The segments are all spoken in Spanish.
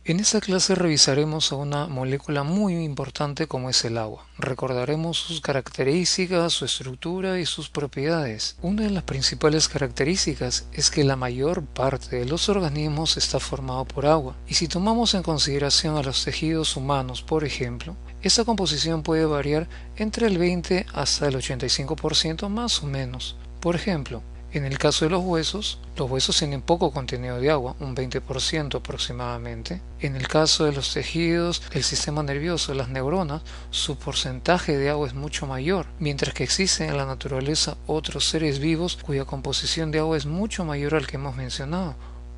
En esta clase revisaremos a una molécula muy importante como es el agua. Recordaremos sus características, su estructura y sus propiedades. Una de las principales características es que la mayor parte de los organismos está formado por agua. Y si tomamos en consideración a los tejidos humanos, por ejemplo, esta composición puede variar entre el 20 hasta el 85% más o menos. Por ejemplo, en el caso de los huesos tienen poco contenido de agua, un 20% aproximadamente. En el caso de los tejidos, el sistema nervioso, las neuronas, su porcentaje de agua es mucho mayor, mientras que existen en la naturaleza otros seres vivos cuya composición de agua es mucho mayor al que hemos mencionado,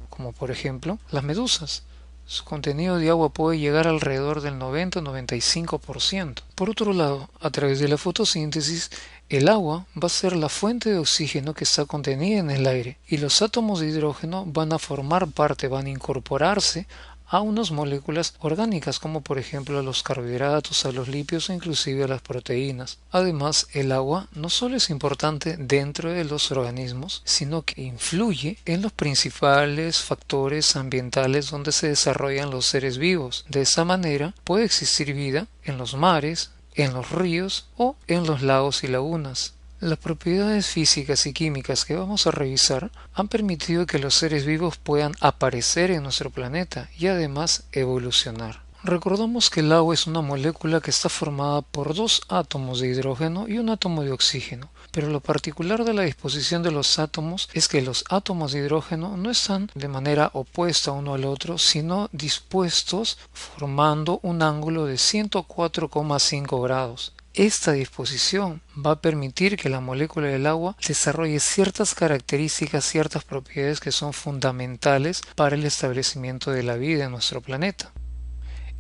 como por ejemplo las medusas. Su contenido de agua puede llegar alrededor del 90-95%. Por otro lado, a través de la fotosíntesis, el agua va a ser la fuente de oxígeno que está contenida en el aire y los átomos de hidrógeno van a formar parte, van a incorporarse a unas moléculas orgánicas como por ejemplo a los carbohidratos, a los lípidos e inclusive a las proteínas. Además, el agua no solo es importante dentro de los organismos, sino que influye en los principales factores ambientales donde se desarrollan los seres vivos. De esa manera puede existir vida en los mares, en los ríos o en los lagos y lagunas. Las propiedades físicas y químicas que vamos a revisar han permitido que los seres vivos puedan aparecer en nuestro planeta y además evolucionar. Recordamos que el agua es una molécula que está formada por dos átomos de hidrógeno y un átomo de oxígeno, pero lo particular de la disposición de los átomos es que los átomos de hidrógeno no están de manera opuesta uno al otro, sino dispuestos formando un ángulo de 104,5 grados. Esta disposición va a permitir que la molécula del agua desarrolle ciertas características, ciertas propiedades que son fundamentales para el establecimiento de la vida en nuestro planeta.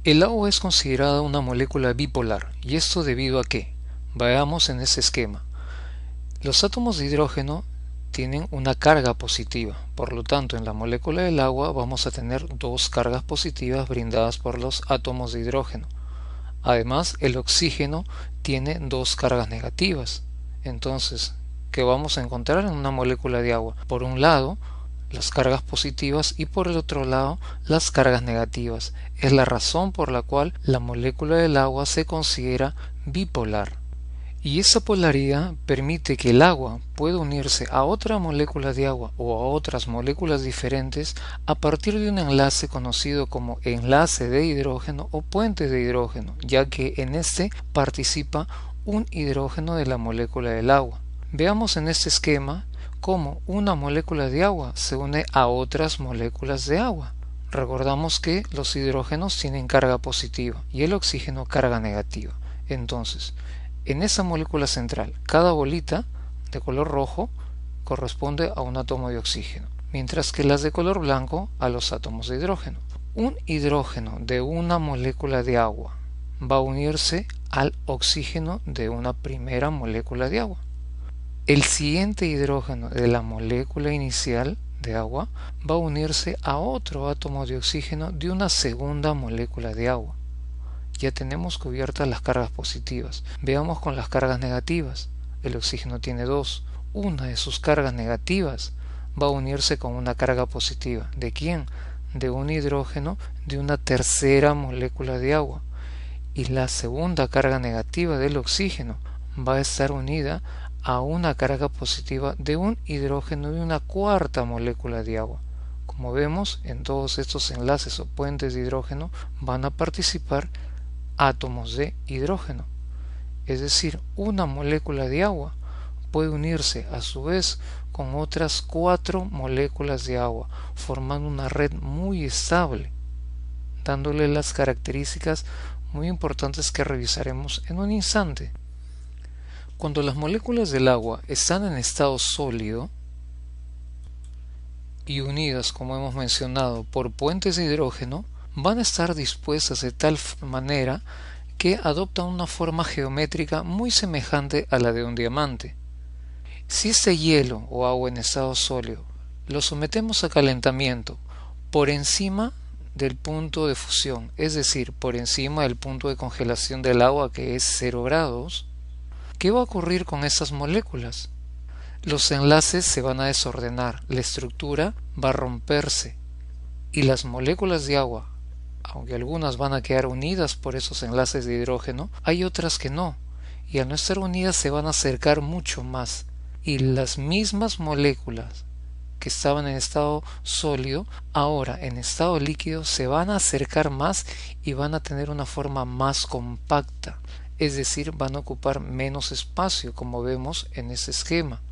El agua es considerada una molécula bipolar, ¿y esto debido a qué? Veamos en ese esquema. Los átomos de hidrógeno tienen una carga positiva, por lo tanto en la molécula del agua vamos a tener dos cargas positivas brindadas por los átomos de hidrógeno. Además, el oxígeno tiene dos cargas negativas. Entonces, ¿qué vamos a encontrar en una molécula de agua? Por un lado, las cargas positivas y por el otro lado, las cargas negativas. Es la razón por la cual la molécula del agua se considera bipolar. Y esa polaridad permite que el agua pueda unirse a otra molécula de agua o a otras moléculas diferentes a partir de un enlace conocido como enlace de hidrógeno o puente de hidrógeno, ya que en este participa un hidrógeno de la molécula del agua. Veamos en este esquema cómo una molécula de agua se une a otras moléculas de agua. Recordamos que los hidrógenos tienen carga positiva y el oxígeno carga negativa. Entonces, en esa molécula central, cada bolita de color rojo corresponde a un átomo de oxígeno, mientras que las de color blanco a los átomos de hidrógeno. Un hidrógeno de una molécula de agua va a unirse al oxígeno de una primera molécula de agua. El siguiente hidrógeno de la molécula inicial de agua va a unirse a otro átomo de oxígeno de una segunda molécula de agua. Ya tenemos cubiertas las cargas positivas. Veamos con las cargas negativas. El oxígeno tiene dos. Una de sus cargas negativas va a unirse con una carga positiva. ¿De quién? De un hidrógeno de una tercera molécula de agua. Y la segunda carga negativa del oxígeno va a estar unida a una carga positiva de un hidrógeno de una cuarta molécula de agua. Como vemos, en todos estos enlaces o puentes de hidrógeno van a participar átomos de hidrógeno, es decir, una molécula de agua puede unirse a su vez con otras 4 moléculas de agua, formando una red muy estable, dándole las características muy importantes que revisaremos en un instante. Cuando las moléculas del agua están en estado sólido y unidas, como hemos mencionado, por puentes de hidrógeno, van a estar dispuestas de tal manera que adoptan una forma geométrica muy semejante a la de un diamante. Si este hielo o agua en estado sólido lo sometemos a calentamiento por encima del punto de fusión, es decir, por encima del punto de congelación del agua que es 0 grados, ¿qué va a ocurrir con estas moléculas? Los enlaces se van a desordenar, la estructura va a romperse y las moléculas de agua aunque algunas van a quedar unidas por esos enlaces de hidrógeno, hay otras que no, y al no estar unidas se van a acercar mucho más, y las mismas moléculas que estaban en estado sólido, ahora en estado líquido se van a acercar más y van a tener una forma más compacta, es decir, van a ocupar menos espacio, como vemos en ese esquema.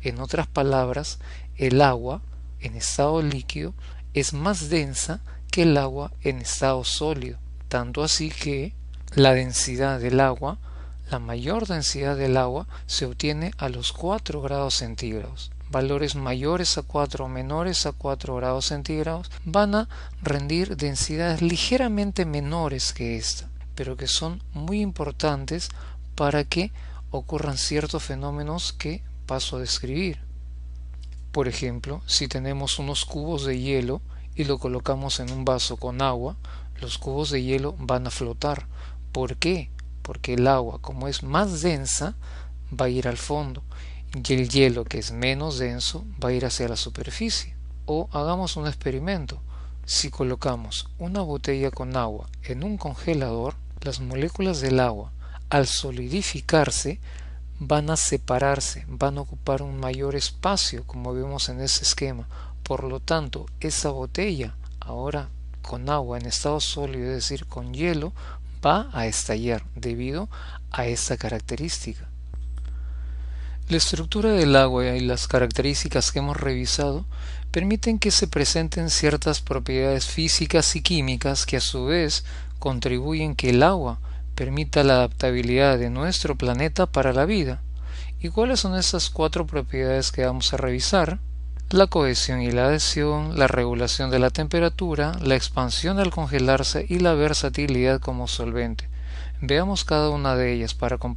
En otras palabras, el agua en estado líquido es más densa que el agua en estado sólido, tanto así que la densidad del agua, la mayor densidad del agua, se obtiene a los 4 grados centígrados. Valores mayores a 4 o menores a 4 grados centígrados van a rendir densidades ligeramente menores que esta, pero que son muy importantes para que ocurran ciertos fenómenos que paso a describir. Por ejemplo, si tenemos unos cubos de hielo y lo colocamos en un vaso con agua, los cubos de hielo van a flotar. ¿Por qué? Porque el agua, como es más densa, va a ir al fondo, y el hielo, que es menos denso, va a ir hacia la superficie. O hagamos un experimento. Si colocamos una botella con agua en un congelador, las moléculas del agua, al solidificarse, van a separarse, van a ocupar un mayor espacio, como vemos en ese esquema. Por lo tanto, esa botella, ahora con agua en estado sólido, es decir, con hielo, va a estallar debido a esta característica. La estructura del agua y las características que hemos revisado permiten que se presenten ciertas propiedades físicas y químicas que a su vez contribuyen que el agua permita la adaptabilidad de nuestro planeta para la vida. ¿Y cuáles son esas 4 propiedades que vamos a revisar? La cohesión y la adhesión, la regulación de la temperatura, la expansión al congelarse y la versatilidad como solvente. Veamos cada una de ellas para comprender